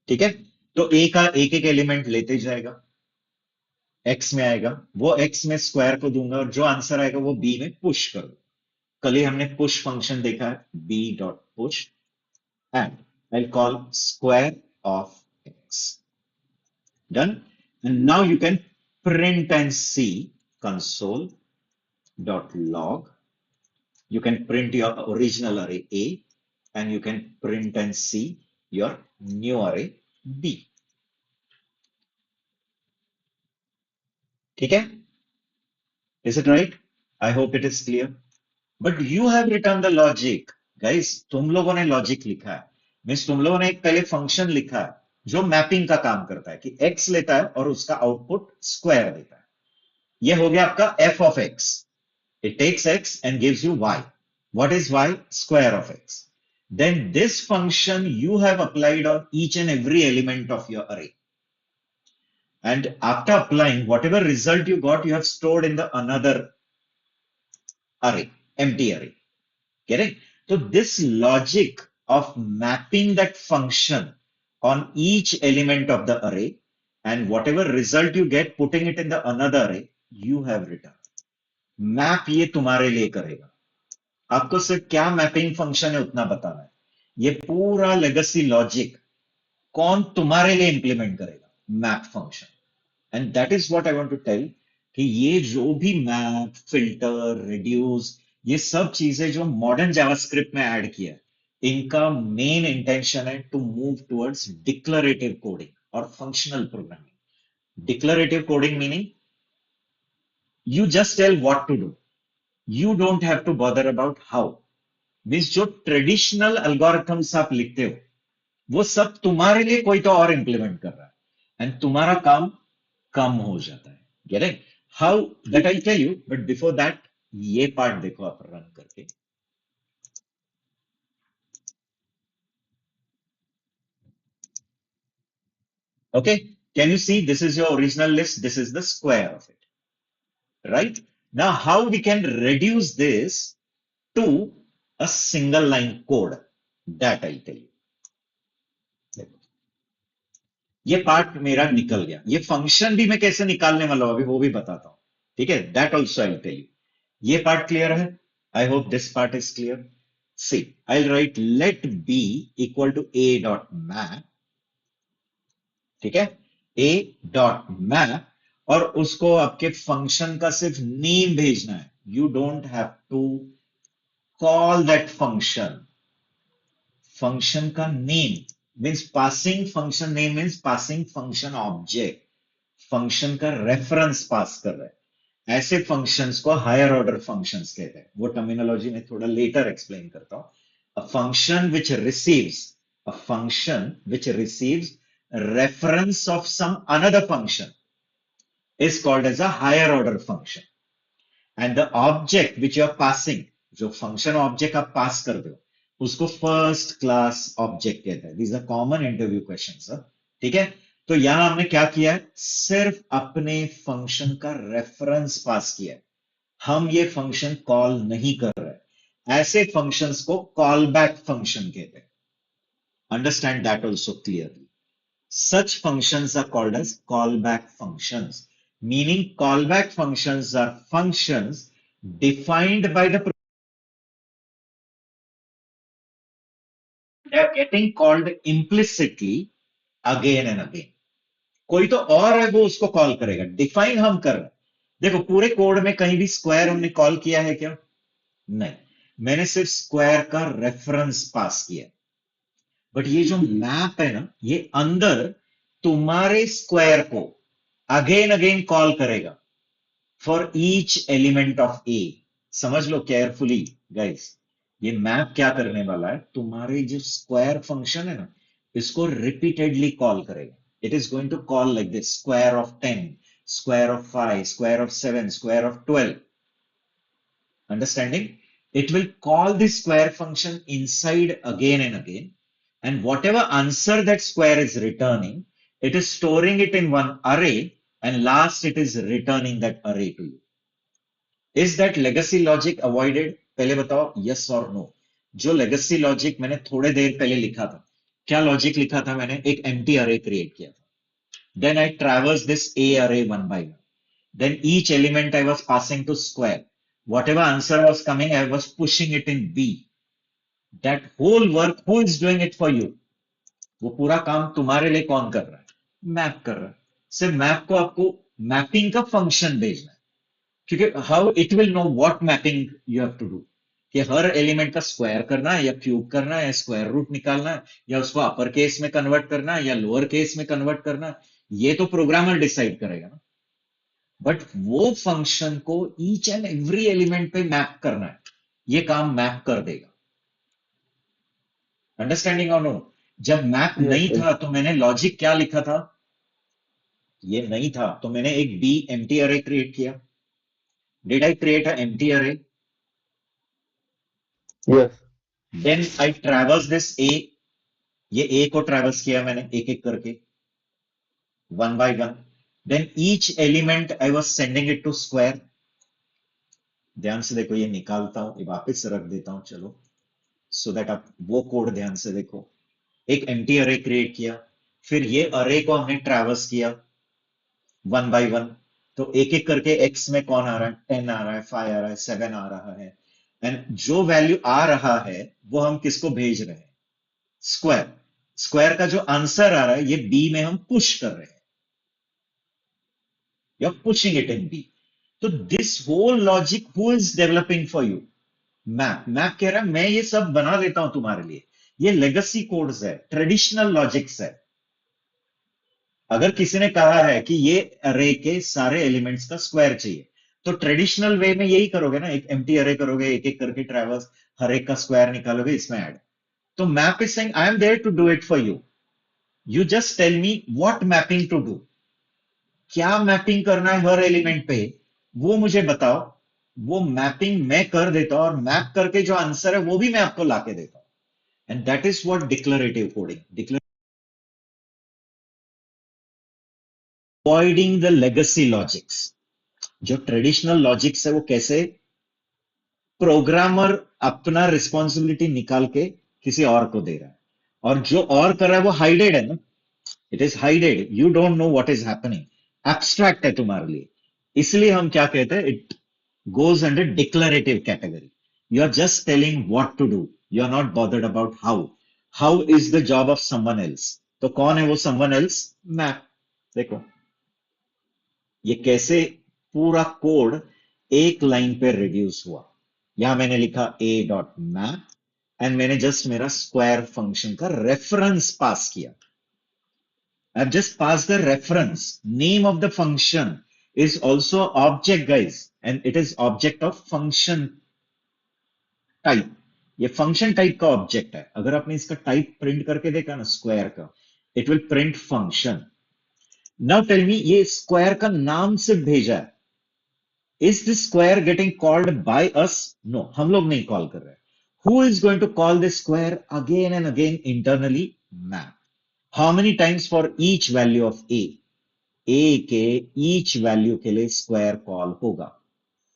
[SPEAKER 1] ठीक है, तो ए का एक एक एलिमेंट लेते जाएगा, एक्स में आएगा, वो एक्स में स्क्वायर को दूंगा, और जो आंसर आएगा वो बी में पुश करो। कल ही हमने पुश फंक्शन देखा है, B dot push, and I call square of X, done. And now you can print and see console dot log, you can print your original array a, and you can print and see your new array b, ठीक है, is it right? I hope it is clear. But you have return the logic, guys, तुम लोगों ने logic लिखा है, means तुम लोगों ने एक पहले फंक्शन लिखा है जो मैपिंग का काम करता है, कि x लेता है और उसका आउटपुट स्क्वायर देता है। ये हो गया आपका f of x, it takes x and gives you y, what is y? Square of x। then this function you have applied on each and every element of your array, and after applying whatever result you got, you have stored in the another array, empty array. Correct? So this logic of mapping that function on each element of the array, and whatever result you get, putting it in the another array, you have written. Map ये तुम्हारे लिए करेगा, आपको सिर्फ क्या mapping function है उतना बताना है। ये पूरा लेगेसी लॉजिक कौन तुम्हारे लिए इंप्लीमेंट करेगा? Map function. And that is what I want to tell, कि ये जो भी मैप, फिल्टर, रिड्यूस, ये सब चीजें जो मॉडर्न जावास्क्रिप्ट में ऐड किया है, इनका मेन इंटेंशन है to move towards declarative coding और functional programming. Declarative coding meaning you just tell what to do, you don't have to bother about how. Means जो ट्रेडिशनल एल्गोरिथम्स आप लिखते हो, वो सब तुम्हारे लिए कोई तो और इंप्लीमेंट कर रहा है, एंड तुम्हारा काम कम हो जाता है। Get it? How, that I tell you, but before that ये पार्ट देखो आप रन करके। Okay, can you see, this is your original list, this is the square of it, right? Now how we can reduce this to a single line code, that I'll tell you. ये part मेरा निकल गया, ये function भी मैं कैसे निकालने वाला हूं अभी वो भी बताता हूं, ठीक है, that also I tell you. ये पार्ट क्लियर है? I hope this part is clear. See, I write let B equal to a dot map, ठीक है, ए डॉट मैप, और उसको आपके फंक्शन का सिर्फ नेम भेजना है. You don't have to call that function. Function का name means passing function name means passing function object, function का रेफरेंस पास कर रहे हैं. ऐसे फंक्शंस को हायर ऑर्डर फंक्शंस कहते हैं. वो टर्मिनोलॉजी में थोड़ा लेटर एक्सप्लेन करता हूं. A function which receives, a function which receives reference of some another function is called as a higher order function. And the object which you are passing, जो function object आप पास कर दो, उसको first class object कहते हैं. These are common interview question. ठीक है, तो यहां हमने क्या किया है, सिर्फ अपने फंक्शन का रेफरेंस पास किया है. हम ये फंक्शन कॉल नहीं कर रहे. ऐसे फंक्शंस को कॉल बैक फंक्शन कहते हैं. Understand that also clearly. Such functions are called as callback functions, meaning callback functions are functions defined by the they are getting called implicitly again and again. कोई तो और है वो उसको call करेगा, define हम कर रहे हैं. देखो पूरे कोड में कहीं भी स्क्वायर हमने कॉल किया है क्या? नहीं, मैंने सिर्फ स्क्वायर का रेफरेंस पास किया. बट ये जो मैप है ना, ये अंदर तुम्हारे स्क्वायर को अगेन अगेन कॉल करेगा फॉर ईच एलिमेंट ऑफ ए. समझ लो केयरफुली गाइस, ये मैप क्या करने वाला है, तुम्हारे जो स्क्वायर फंक्शन है ना, इसको रिपीटेडली कॉल करेगा. It is going to call like this: square of 10, square of 5, square of 7, square of 12. Understanding? It will call the square function inside again and again. And whatever answer that square is returning, it is storing it in one array, and last it is returning that array to you. Is that legacy logic avoided? पहले बताओ yes or no. जो legacy logic मैंने थोड़े देर पहले लिखा था, क्या logic लिखा था मैंने? एक empty array create किया था. Then I traverse this A array one by one. Then each element I was passing to square. Whatever answer was coming, I was pushing it in B. That whole work, who is doing it for you? वो पूरा काम तुम्हारे लिए कौन कर रहा है? Map कर रहा है. सिर्फ मैप को आपको मैपिंग का फंक्शन भेजना है. क्योंकि how it will know what mapping you have to do, कि हर एलिमेंट का स्क्वायर करना है या क्यूब करना है या स्क्वायर रूट निकालना है या उसको अपर केस में कन्वर्ट करना है या लोअर केस में कन्वर्ट करना है, ये तो प्रोग्रामर डिसाइड करेगा ना. बट वो फंक्शन को ईच एंड एवरी एलिमेंट पे मैप करना है, ये काम मैप कर देगा. अंडरस्टैंडिंग और नो? जब मैप
[SPEAKER 2] यस
[SPEAKER 1] नहीं
[SPEAKER 2] सर।
[SPEAKER 1] था तो मैंने लॉजिक क्या लिखा था, ये नहीं था तो मैंने एक बी एम्प्टी अरे क्रिएट किया. Did I create a empty array?
[SPEAKER 2] Yes.
[SPEAKER 1] Then I traverse this A, ये ए को ट्रैवर्स किया मैंने एक एक करके, one by one. Then each element I was sending it to square. ध्यान से देखो, ये निकालता हूं, ये वापस रख देता हूं, चलो, सो दैट आप वो कोड ध्यान से देखो. एक एम्प्टी अरे क्रिएट किया, फिर ये अरे को हमने ट्रैवर्स किया वन बाय वन. तो एक एक करके एक्स में कौन आ रहा है, 10 आ रहा है, 5 आ रहा है, 7 आ रहा है. एंड जो वैल्यू आ रहा है वो हम किसको भेज रहे हैं? स्क्वायर. स्क्वायर का जो आंसर आ रहा है ये बी में हम पुश कर रहे हैं. You are pushing it in B. तो this whole logic who is developing for you? Map. Map कह रहा है मैं ये सब बना देता हूं तुम्हारे लिए. ये लेगेसी कोड्स है, ट्रेडिशनल लॉजिक्स है. अगर किसी ने कहा है कि ये अरे के सारे एलिमेंट्स का स्क्वायर चाहिए, तो ट्रेडिशनल वे में यही करोगे ना, एक एम्प्टी अरे करोगे, एक एक करके ट्रैवर्स, हर एक का स्क्वायर निकालोगे, इसमें ऐड. तो map is saying I am there to do it for you. You just tell me what mapping to do. क्या मैपिंग करना है हर एलिमेंट पे, वो मुझे बताओ. वो मैपिंग मैं कर देता हूं, और मैप करके जो आंसर है वो भी मैं आपको लाके देता हूं. And that is what declarative coding. Avoiding the legacy logics. जो ट्रेडिशनल लॉजिक्स है वो कैसे, प्रोग्रामर अपना रिस्पॉन्सिबिलिटी निकाल के किसी और को दे रहा है, और जो और कर रहा है वो हाइडेड है ना. It is hided, you don't know what is happening, abstract है तुम्हारे लिए. इसलिए हम क्या कहते हैं, it goes under declarative category. You are just telling what to do. You are not bothered about how. How is the job of someone else? तो कौन है वो समवन एल्स? मैप। देखो ये कैसे पूरा कोड एक लाइन पे रिड्यूस हुआ। यहां मैंने लिखा a डॉट मैप एंड मैंने जस्ट मेरा स्क्वायर फंक्शन का रेफरेंस पास किया। I've just passed the reference. Name of the function is also object, guys, and it is object of function type. ये फंक्शन टाइप का ऑब्जेक्ट है। अगर आपने इसका टाइप प्रिंट करके देखा ना स्क्वायर का, it will print function. Now tell me, ये स्क्वायर का नाम सिर्फ भेजा है। Is this square getting called by us? No, हम लोग नहीं कॉल कर रहे। Who is going to call this square again and again internally? Map. How many times for each value of A के ईच वैल्यू के लिए square call होगा।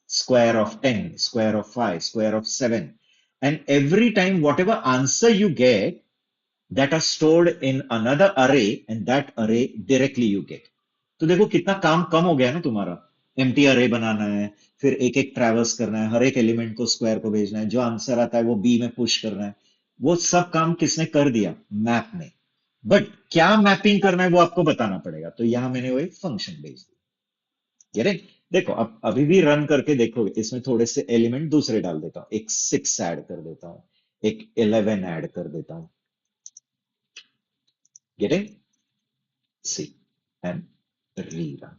[SPEAKER 1] Square of 10, square of 5, square of 7, and every time what ever answer you get, that are stored in another array and that array directly you get। तो देखो कितना काम कम हो गया ना तुम्हारा। एम्प्टी अरे बनाना है, फिर एक एक ट्रैवर्स करना है, हर एक एलिमेंट को स्क्वायर को भेजना है, जो आंसर आता है वो बी में पुश करना है। वो सब काम किसने कर दिया? मैप ने। बट क्या मैपिंग करना है वो आपको बताना पड़ेगा, तो यहां मैंने वो एक फंक्शन भेज दिया। देखो अब अभी भी रन करके देखो, इसमें थोड़े से एलिमेंट दूसरे डाल देता हूं, एक 6 ऐड कर देता हूं, एक 11 ऐड कर देता हूं। Getting? See and rerun.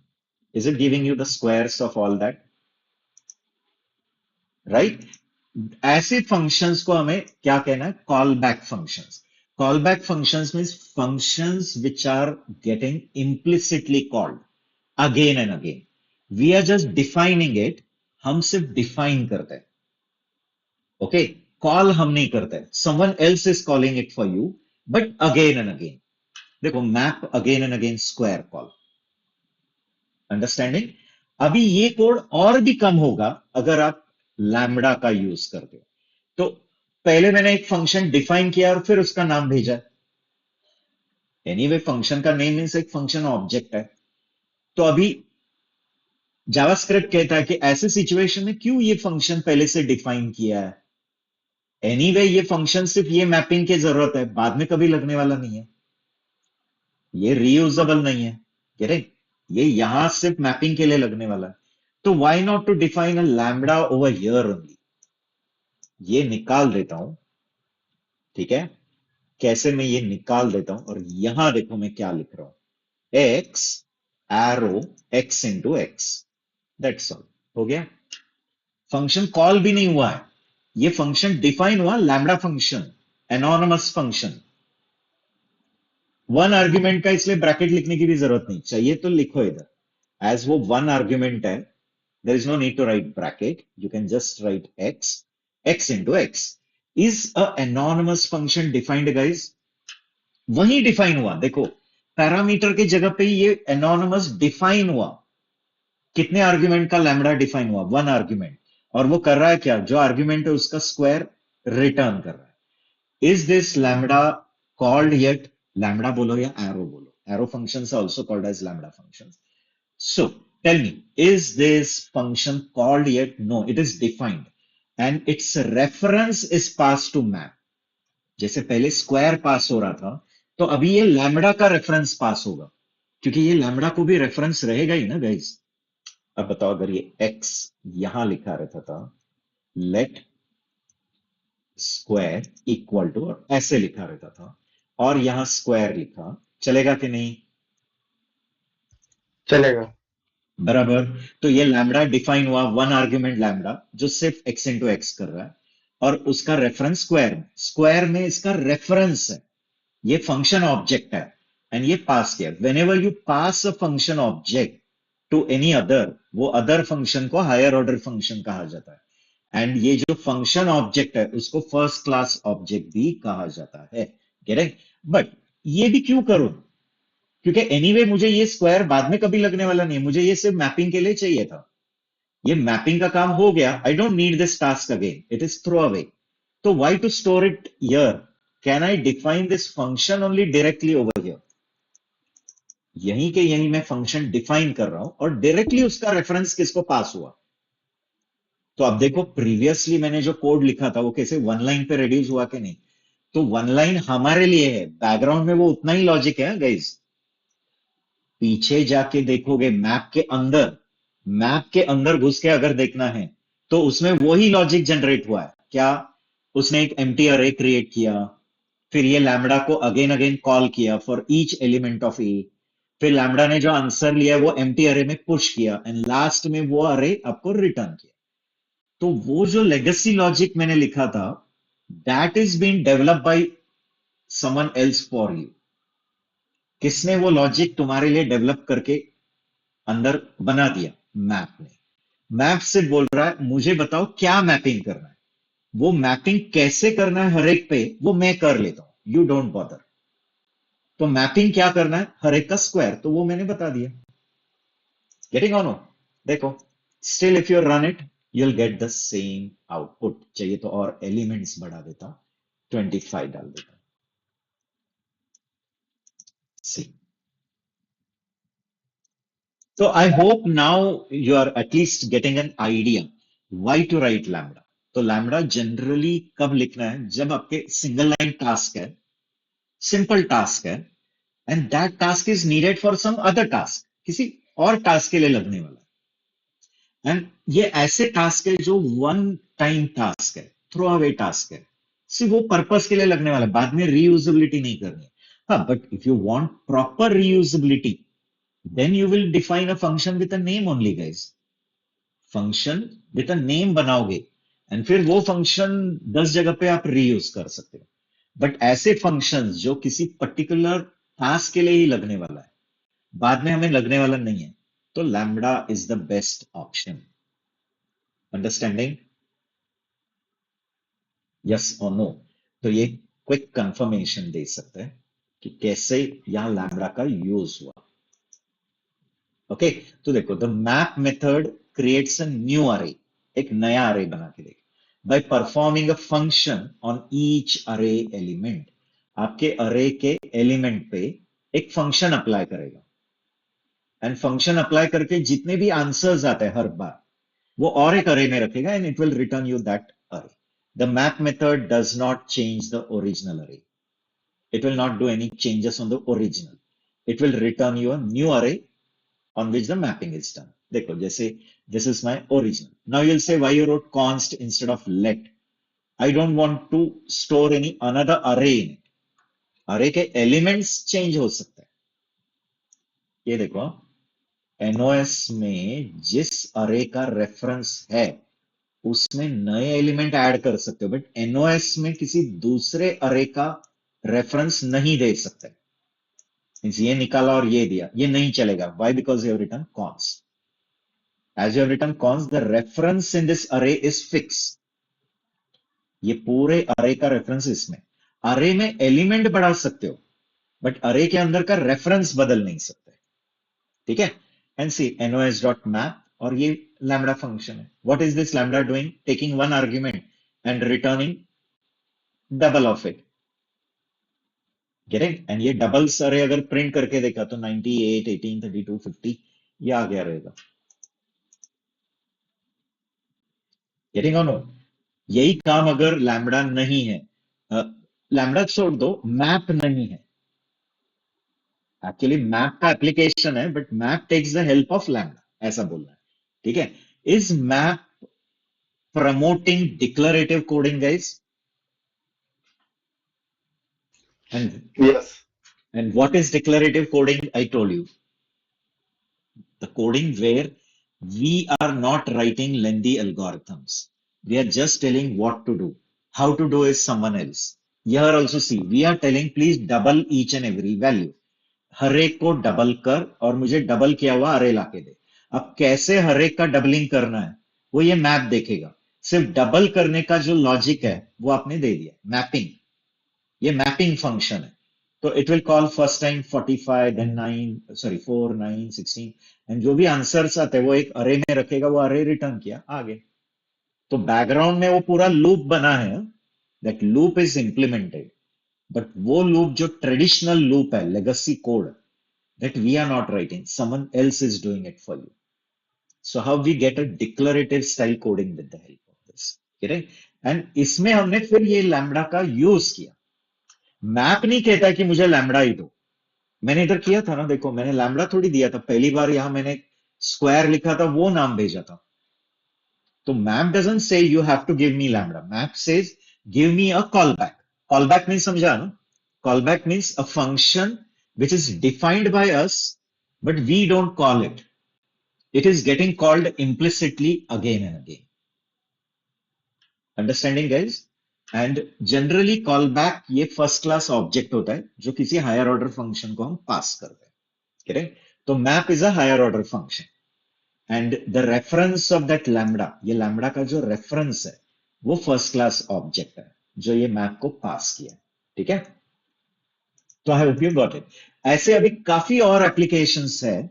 [SPEAKER 1] Is it giving you the squares of all that? Right? ऐसे functions को हमें क्या कहना है? Callback functions. Callback functions means functions which are getting implicitly called again and again. We are just defining it. हम सिर्फ define करते हैं. Okay? Call हम नहीं करते. Someone else is calling it for you, but again and again. देखो map again and again square call. Understanding? अभी ये कोड और भी कम होगा अगर आप लैम्बडा का यूज करते हो। तो पहले मैंने एक फंक्शन डिफाइन किया और फिर उसका नाम भेजा। एनीवे फंक्शन का नेम मींस एक फंक्शन ऑब्जेक्ट है। तो अभी जावास्क्रिप्ट कहता है कि ऐसे सिचुएशन में क्यों ये फंक्शन पहले से डिफाइन किया है। एनीवे ये फंक्शन सिर्फ ये मैपिंग की जरूरत है, बाद में कभी लगने वाला नहीं है, ये रीयूजेबल नहीं है। करेक्ट? ये यहां सिर्फ मैपिंग के लिए लगने वाला है। तो why not to define a lambda over here only? ये निकाल देता हूं। ठीक है? कैसे मैं ये निकाल देता हूं, और यहां देखो मैं क्या लिख रहा हूं, x arrow x into x. That's all. हो गया। फंक्शन कॉल भी नहीं हुआ है, ये फंक्शन डिफाइन हुआ, lambda function, anonymous function. One argument का इसलिए ब्रैकेट लिखने की भी जरूरत नहीं, चाहिए तो लिखो इधर। एज वो वन आर्ग्यूमेंट है, there is no need to write bracket. You can just write x into x. Is a anonymous function defined, guys? वही डिफाइन हुआ। देखो पैरामीटर की जगह पे ये एनोनिमस डिफाइन हुआ। कितने आर्ग्यूमेंट का लैम्बडा डिफाइन हुआ? One argument. और वो कर रहा है क्या? जो आर्ग्यूमेंट है उसका स्क्वायर रिटर्न कर रहा है। Is this lambda called yet? Lambda बोलो या एरो बोलो, arrow function also called as lambda function. So tell me, is this function called yet? No, it is defined and its reference is passed to map। जैसे पहले square पास हो रहा था, तो अभी ये लैम्बडा का रेफरेंस पास होगा, क्योंकि ये लैम्बडा को भी रेफरेंस रहेगा ही ना गाइस। अब बताओ, अगर ये x यहां लिखा रहता था, लेट स्क्वायर इक्वल टू, और ऐसे लिखा रहता था, और यहां स्क्वायर लिखा, चलेगा कि नहीं?
[SPEAKER 2] चलेगा।
[SPEAKER 1] बराबर। तो ये लैम्बडा डिफाइन हुआ, वन आर्ग्यूमेंट लैम्बडा, जो सिर्फ एक्स इंटू एक्स कर रहा है, और उसका रेफरेंस स्क्वायर, स्क्वायर में इसका रेफरेंस है, ये फंक्शन ऑब्जेक्ट है, एंड ये पास किया। Whenever you pass a function object to any other, वो अदर फंक्शन को हायर ऑर्डर फंक्शन कहा जाता है, एंड ये जो फंक्शन ऑब्जेक्ट है उसको फर्स्ट क्लास ऑब्जेक्ट भी कहा जाता है। करेक्ट? बट ये भी क्यों करूं? क्योंकि एनीवे मुझे ये स्क्वायर बाद में कभी लगने वाला नहीं है, मुझे ये सिर्फ मैपिंग के लिए चाहिए था। ये मैपिंग का काम हो गया, I don't need this task again, it is throw away. तो why to store it here? Can I define this function only directly over here? यहीं के यहीं मैं फंक्शन डिफाइन कर रहा हूं, और डायरेक्टली उसका रेफरेंस किसको पास हुआ। तो अब देखो प्रीवियसली मैंने जो कोड लिखा था वो कैसे वन लाइन पे रिड्यूस हुआ कि नहीं। तो वन लाइन हमारे लिए है, बैकग्राउंड में वो उतना ही लॉजिक है गाइस। पीछे जाके देखोगे मैप के अंदर घुस के अगर देखना है तो उसमें वही लॉजिक जनरेट हुआ है क्या। उसने एक एम्प्टी अरे क्रिएट किया, फिर ये लैम्बडा को अगेन अगेन कॉल किया फॉर ईच एलिमेंट ऑफ ए, फिर लैम्बडा ने जो आंसर लिया वो एम्प्टी अरे में पुश किया एंड लास्ट में वो अरे आपको रिटर्न किया। तो वो जो लेगेसी लॉजिक मैंने लिखा था, that is been develop by someone else for you. किसने वो लॉजिक तुम्हारे लिए डेवलप करके अंदर बना दिया? मैप ने। मैप से बोल रहा है मुझे बताओ क्या मैपिंग करना है, वो मैपिंग कैसे करना है हर एक पे वो मैं कर लेता हूं, यू डोंट बॉदर। तो मैपिंग क्या करना है हर एक का स्क्वायर, तो वो मैंने बता दिया। Getting on? देखो, still if you run it you'll get the same output। चाहिए तो और एलिमेंट्स बढ़ा देता हूं, 25 डाल देता हूं। सी, so I hope now you are at least getting an idea why to write lambda। तो lambda जनरली कब लिखना है? जब आपके सिंगल लाइन टास्क है, सिंपल टास्क है, and that task is needed for some other task, किसी और टास्क के लिए लगने वाला है। एंड ये ऐसे टास्क है जो वन टाइम टास्क है, थ्रो अवे टास्क है, सिर्फ वो पर्पस के लिए लगने वाला है, बाद में रीयूजेबिलिटी नहीं करनी है। हाँ, but if you want proper reusability then you will define a function with a name only guys। Function with a name बनाओगे एंड फिर वो फंक्शन 10 जगह पे आप रीयूज कर सकते हो। बट ऐसे फंक्शंस जो किसी पर्टिकुलर टास्क के लिए ही लगने वाला है, बाद में हमें लगने वाला नहीं है, तो lambda is the best option. Understanding? Yes और नो? तो ये क्विक कंफर्मेशन दे सकते हैं कि कैसे यहां लैम्बडा का यूज हुआ। ओके, तो देखो, the map method creates a new अरे, एक नया अरे बना के देगा by performing a function on each अरे एलिमेंट। आपके अरे के एलिमेंट पे एक फंक्शन अप्लाई करेगा, एंड फंक्शन अप्लाई करके जितने भी आंसर्स आते हैं हर बार वो और एक अरे में रखेगा and it will return you that array. The map method does not change the original array, it will not do any changes on the original, it will return you a new array on which the mapping is done। देखो, जैसे this is my original, now you'll say why you wrote const instead of let। I don't want to store any another array in it। array के elements change हो सकते हैं। ये देखो, NOS में जिस array का reference है उसमें नए एलिमेंट ऐड कर सकते हो, बट NOS में किसी दूसरे array का रेफरेंस नहीं दे सकते। मीन्स ये निकाला और ये दिया, ये नहीं चलेगा। Why? Because you have written const. As you have written const, the reference in this array is fix. ये पूरे अरे का रेफरेंस इसमें, अरे में एलिमेंट बढ़ा सकते हो बट अरे के अंदर का रेफरेंस बदल नहीं सकते। ठीक है? And C NOS dot map, और ये लैम्बडा फंक्शन है। What is this lambda doing? Taking one argument and returning double of it. Getting? And ये डबल्स अरे अगर प्रिंट करके देखा तो 98, 18, 32, 50 ये आ गया रहेगा। Getting on? यही काम अगर लैम्बडा नहीं है, लैम्बडा छोड़ दो, मैप नहीं है, एक्चुअली मैप का एप्लीकेशन है but map takes the help of lambda, ऐसा बोलना है। ठीक है? Is map promoting declarative coding guys? And
[SPEAKER 2] yes.
[SPEAKER 1] And what is declarative coding? I told you, the coding where we are not writing lengthy algorithms, we are just telling what to do, how to do is someone else। here also see, we are telling please double each and every value, हर एक को double कर और मुझे double किया हुआ अरे लाके दे। अब कैसे हर एक का डबलिंग करना है वो ये मैप देखेगा। सिर्फ डबल करने का जो लॉजिक है वो आपने दे दिया, मैपिंग। ये मैपिंग फंक्शन है। तो it will call first time 45, then 9, sorry 4, 9, 16, and जो भी आंसर्स आते हैं वो एक अरे में रखेगा, वो अरे रिटर्न किया आगे। तो बैकग्राउंड में वो पूरा लूप बना है, that loop is implemented, but वो लूप जो ट्रेडिशनल लूप है, legacy code, that we are not writing, someone else is doing it for you। So how we get a declarative style coding with the help of this, correct? And इसमें हमने फिर ये lambda का use किया। Map नहीं कहता कि मुझे लैम्बडा ही दो। मैंने इधर किया था ना, देखो मैंने लैम्बडा थोड़ी दिया था, पहली बार यहां मैंने स्क्वायर लिखा था, वो नाम भेजा था। तो map doesn't say you have to give me lambda, map says give me a call back. Call back means समझा ना? Call back means a function which is defined by us, but we don't call it. It is getting called implicitly again and again. Understanding, guys? And generally call back ये first class object होता है जो किसी higher order function को हम पास करते हैं, correct? तो map is a higher order function and the reference of that lambda, ये लैम्बडा का जो रेफरेंस है वो फर्स्ट क्लास ऑब्जेक्ट है जो ये मैप को पास किया है। ठीक है? तो I hope you got it. ऐसे अभी काफी और एप्लीकेशंस है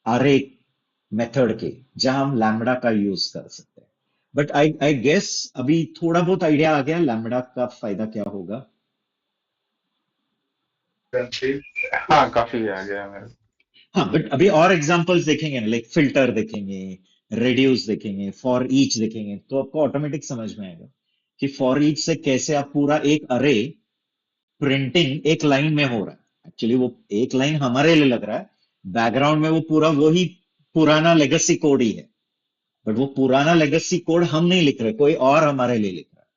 [SPEAKER 1] अरे मेथड के जहां हम लैम्बडा का यूज कर सकते हैं। बट आई आई गेस अभी थोड़ा बहुत आइडिया आ गया लैम्बडा का फायदा क्या होगा।
[SPEAKER 2] हाँ, काफी आ गया मेरे को।
[SPEAKER 1] हाँ बट अभी और एग्जांपल्स देखेंगे ना, लाइक फिल्टर देखेंगे, रेड्यूस देखेंगे, फॉर ईच देखेंगे, तो आपको ऑटोमेटिक समझ में आएगा कि फॉर ईच से कैसे आप पूरा एक अरे प्रिंटिंग एक लाइन में हो रहा है। एक्चुअली वो एक लाइन हमारे लिए लग रहा है, बैकग्राउंड में वो पूरा वही पुराना लेगेसी कोड ही है, बट वो पुराना लेगेसी कोड हम नहीं लिख रहे, कोई और हमारे लिए लिख रहा है,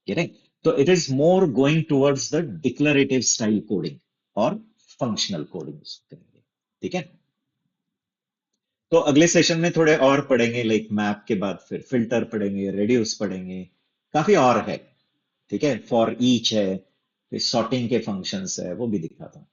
[SPEAKER 1] करेक्ट? तो it is more going towards the declarative style coding और फंक्शनल कोडिंग करेंगे। ठीक है? तो अगले सेशन में थोड़े और पढ़ेंगे, लाइक मैप के बाद फिर फिल्टर पढ़ेंगे, रेडियस पढ़ेंगे, काफी और है। ठीक है? फॉर ईच है, फिर सॉर्टिंग के फंक्शंस है, वो भी दिखाता हूँ।